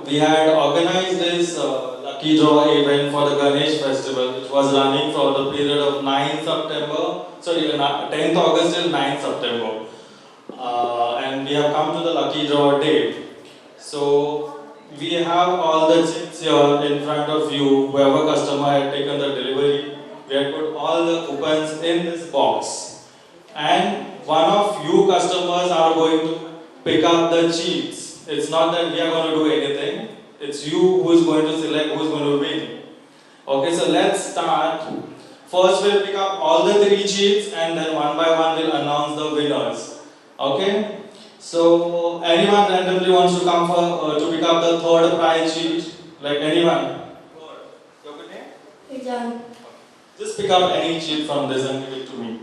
we had organized this lucky draw event for the Ganesh festival, which was running for the period of 9th September, sorry, 10th August till 9th September. And we have come to the lucky draw date. So we have all the chips here in front of you. Whoever customer had taken the delivery, we had put all the coupons in this box. And one of you customers are going to pick up the chips. It's not that we are going to do anything. It's you who is going to select who is going to win. Okay, so let's start. First we'll pick up all the 3 chips and then one by one we'll announce the winners. Okay? So anyone randomly wants to come for to pick up the third prize sheet? Like anyone? Your good name? Exam. Just pick up any sheet from this and give it to me.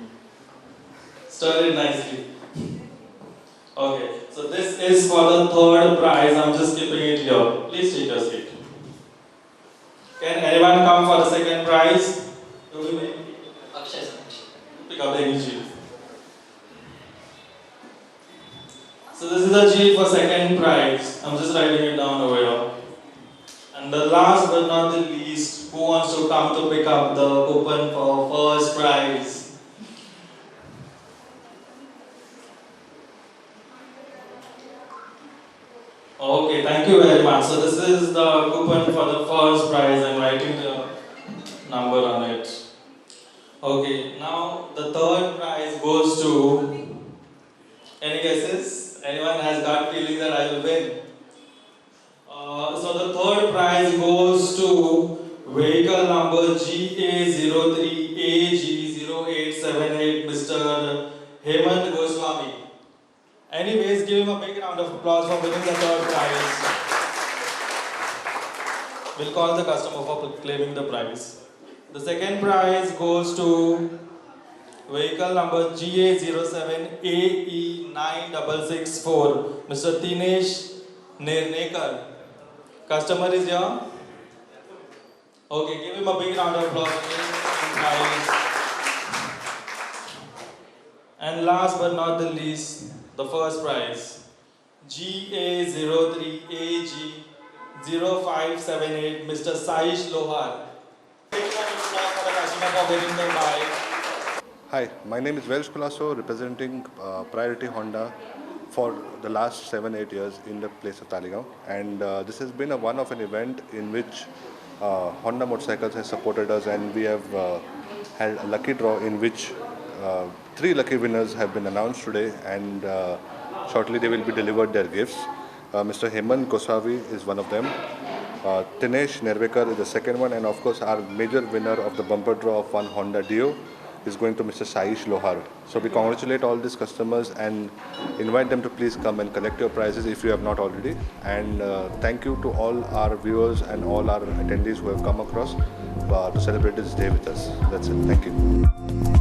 Stir it nicely. Okay, so this is for the third prize. I'm just keeping it here. Please take your seat. Can anyone come for the second prize? Your good name? Akshay. Pick up any sheet. So this is the sheet for second prize. I'm just writing it down over here. And the last but not the least, who wants to come to pick up the coupon for first prize? Okay, thank you very much. So this is the coupon for the first prize. I'm writing the number on it. Okay, now the third prize goes to... Any guesses? Anyone has got feeling that I will win? So the third prize goes to vehicle number GA03AG0878, Mr. Hemant Goswami. Anyways, give him a big round of applause for winning the third prize. We'll call the customer for claiming the prize. The second prize goes to vehicle number GA07AE9664, Mr. Dinesh Nirnekar. Customer is here? Okay, give him a big round of applause for winning the prize. And last but not the least, the first prize, GA03AG0578, Mr. Saish Lohar. Hi, my name is Welsh Colasso, representing Priority Honda for the last 7-8 years in the place of Talegaon, and this has been one of an event in which Honda Motorcycles has supported us, and we have had a lucky draw in which 3 lucky winners have been announced today, and shortly they will be delivered their gifts. Mr. Hemant Goswami is one of them. Dinesh Nirnekar is the second one, and of course our major winner of the bumper draw of one Honda Dio is going to Mr. Saish Lohar. So we congratulate all these customers and invite them to please come and collect your prizes if you have not already. And thank you to all our viewers and all our attendees who have come across to celebrate this day with us. That's it. Thank you.